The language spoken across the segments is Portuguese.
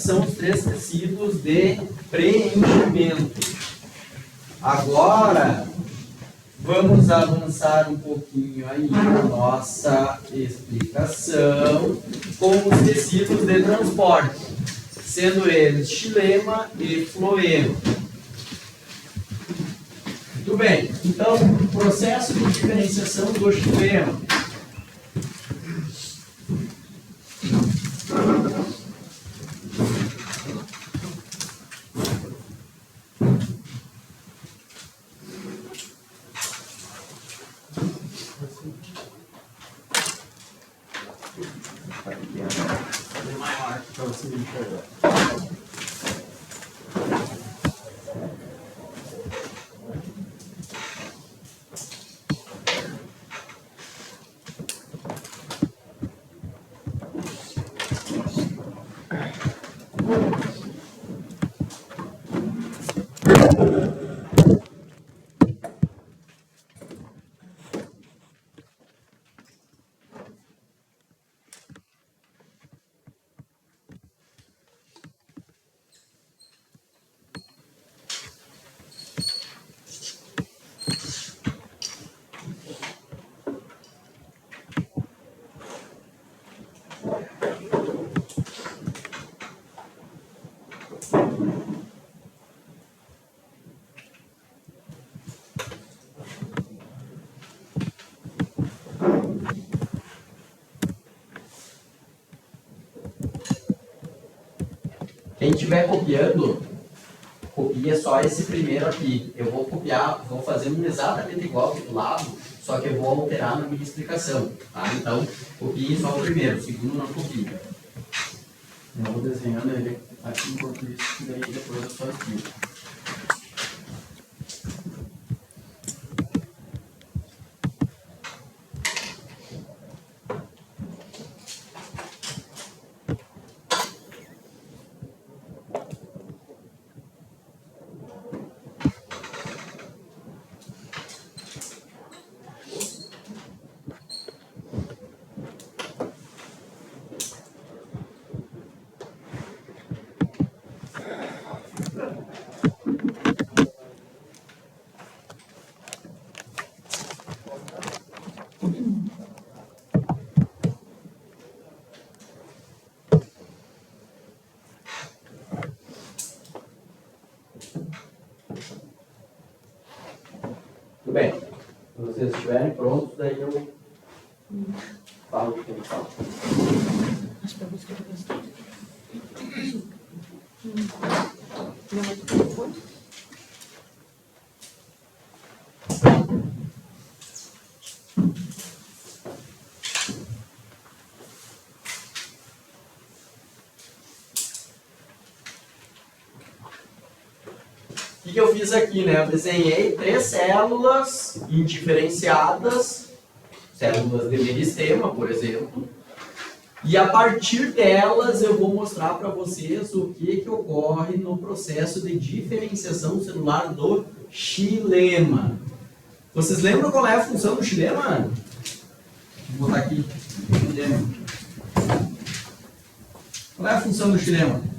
são os 3 tecidos de preenchimento. Agora, vamos avançar um pouquinho aí na nossa explicação com os tecidos de transporte, sendo eles xilema e floema. Muito bem, então, o processo de diferenciação do xilema. Fazer maior para você enxergar. Quem estiver copiando, copia só esse primeiro aqui. Eu vou copiar, vou fazer um exatamente igual aqui do lado, só que eu vou alterar na minha explicação. Tá? Então, copie só o primeiro, o segundo não copia. Eu vou desenhando ele aqui enquanto isso, e daí depois eu só explico. Tudo bem. Quando vocês estiverem prontos, daí eu falo o que tem que falar. Acho que eu vou escrever bastante. Minha mãe tá depois? O que eu fiz aqui, né? Eu desenhei 3 células indiferenciadas, células de meristema, por exemplo, e a partir delas eu vou mostrar para vocês o que ocorre no processo de diferenciação celular do xilema. Vocês lembram qual é a função do xilema? Vou botar aqui. Xilema. Qual é a função do xilema?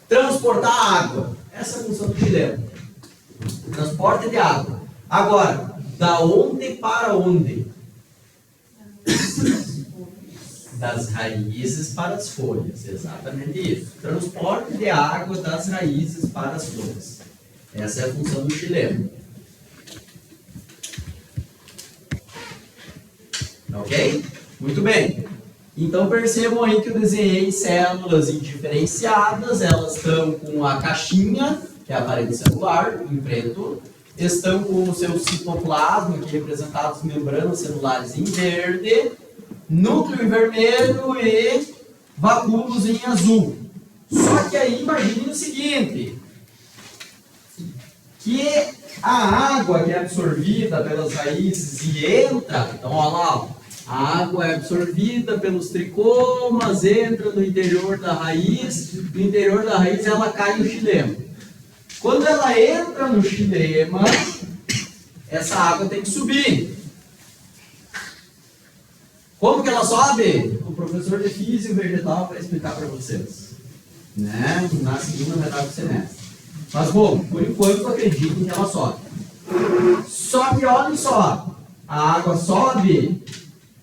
Transportar água. Essa é a função do xilema. Transporte de água. Agora, da onde para onde? Das raízes para as folhas. Exatamente isso. Transporte de água das raízes para as folhas. Essa é a função do xilema. Ok? Muito bem. Então percebam aí que eu desenhei células indiferenciadas, elas estão com a caixinha, que é a parede celular, em preto, estão com o seu citoplasma, aqui representados membranas celulares em verde, núcleo em vermelho e vacúolos em azul. Só que aí imagine o seguinte, que a água que é absorvida pelas raízes e entra, então olha lá, ó, a água é absorvida pelos tricomas, entra no interior da raiz, no interior da raiz ela cai no xilema. Quando ela entra no xilema, essa água tem que subir. Como que ela sobe? O professor de física vegetal vai explicar para vocês, né? Na segunda metade do semestre. Mas bom, por enquanto acredito que ela sobe. Só que olha só, a água sobe,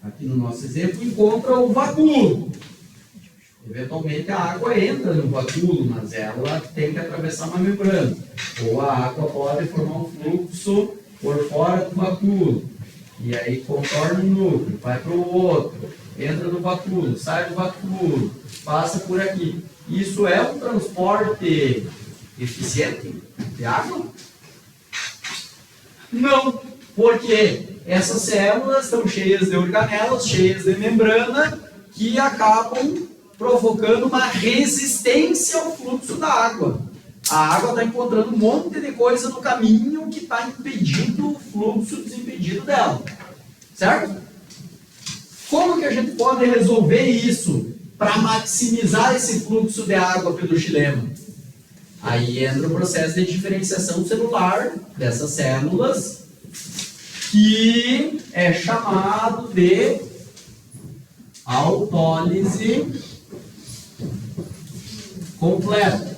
aqui no nosso exemplo, encontra o vacúolo. Eventualmente a água entra no vacúolo, mas ela tem que atravessar uma membrana. Ou a água pode formar um fluxo por fora do vacúolo. E aí contorna um núcleo, vai para o outro, entra no vacúolo, sai do vacúolo, passa por aqui. Isso é um transporte eficiente de água? Não, porque essas células estão cheias de organelas, cheias de membrana, que acabam provocando uma resistência ao fluxo da água. A água está encontrando um monte de coisa no caminho que está impedindo o fluxo desimpedido dela. Certo? Como que a gente pode resolver isso para maximizar esse fluxo de água pelo xilema? Aí entra o processo de diferenciação celular dessas células, que é chamado de autólise completa.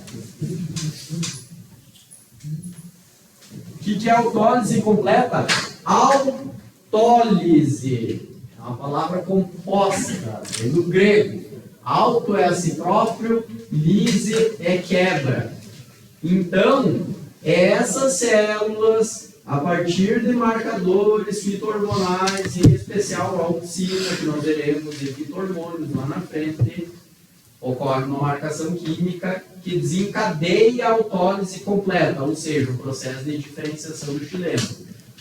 O que é autólise completa? Autólise é uma palavra composta, vem do grego. Auto é a si próprio, lise é quebra. Então, essas células, a partir de marcadores fito-hormonais, em especial a auxina, que nós veremos de fito-hormônios lá na frente, ocorre uma marcação química que desencadeia a autólise completa, ou seja, o processo de diferenciação do xilema,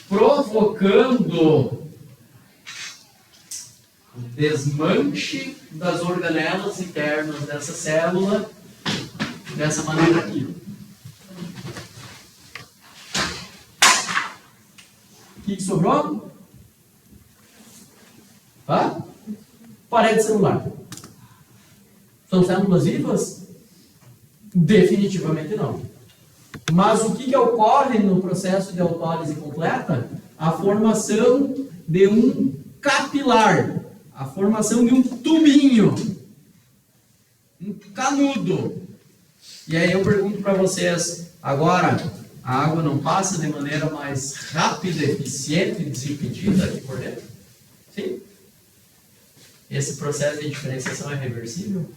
provocando o desmanche das organelas internas dessa célula dessa maneira aqui. O que sobrou? Parede celular. São células vivas? Definitivamente não. Mas o que ocorre no processo de autólise completa? A formação de um capilar, a formação de um tubinho, um canudo. E aí eu pergunto para vocês, agora, a água não passa de maneira mais rápida, eficiente e desimpedida aqui por dentro? Sim? Esse processo de diferenciação é reversível?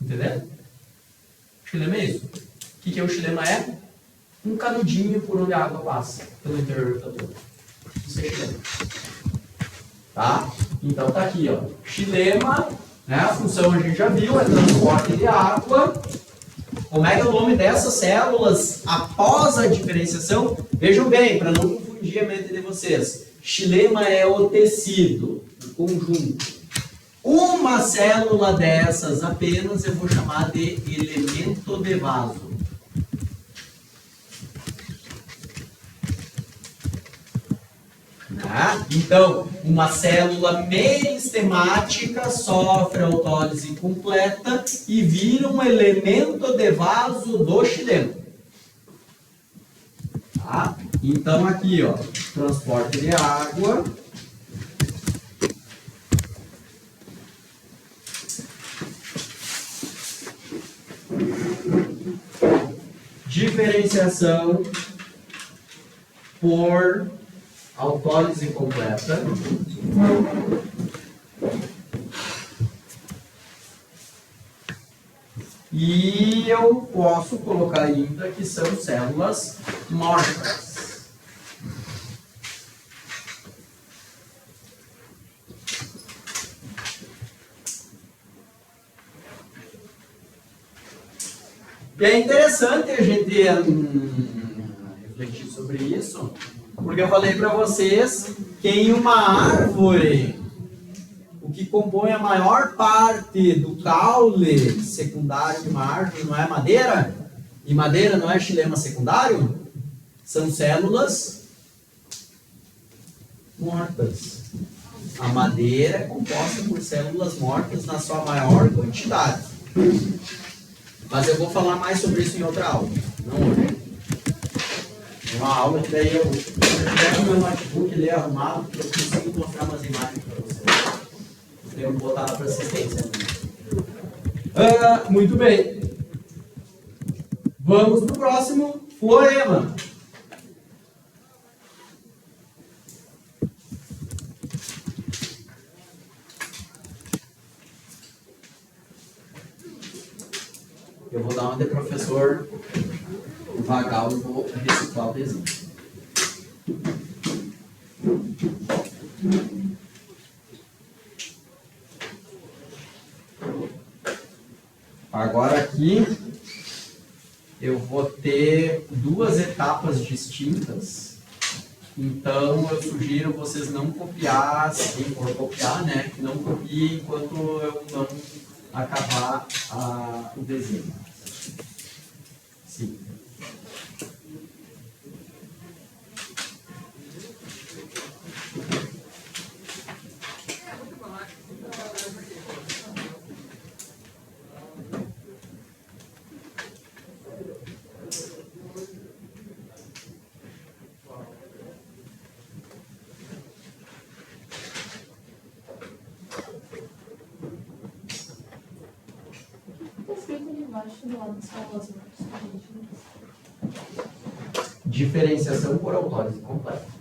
Entendeu? O xilema é isso. O que o xilema é? Um canudinho por onde a água passa, pelo interior da boca. Isso é xilema. Tá? Então tá aqui, ó. Xilema, né? A função a gente já viu, é transporte de água. Como é que é o nome dessas células após a diferenciação? Vejam bem, para não confundir a mente de vocês. Xilema é o tecido, o conjunto. Uma célula dessas apenas eu vou chamar de elemento de vaso. Então, uma célula meristemática sofre autólise completa e vira um elemento de vaso do xilema. Tá? Então, aqui, ó, transporte de água. Diferenciação por autólise completa. E eu posso colocar ainda que são células mortas. E é interessante a gente refletir sobre isso, porque eu falei para vocês que em uma árvore, o que compõe a maior parte do caule secundário de uma árvore não é madeira? E madeira não é xilema secundário? São células mortas. A madeira é composta por células mortas na sua maior quantidade. Mas eu vou falar mais sobre isso em outra aula, não hoje. Uma aula que daí eu pego meu notebook, ele é arrumado, que eu consigo mostrar umas imagens para vocês. Eu vou botar para assistência. Muito bem. Vamos para o próximo floema. Eu vou dar uma de professor Vagal e vou reciclar o desenho. Agora aqui eu vou ter duas etapas distintas, então eu sugiro vocês não copiar, se quem for copiar, né? Não copie enquanto eu não acabar o desenho. Sim. Diferenciação por autólise completa.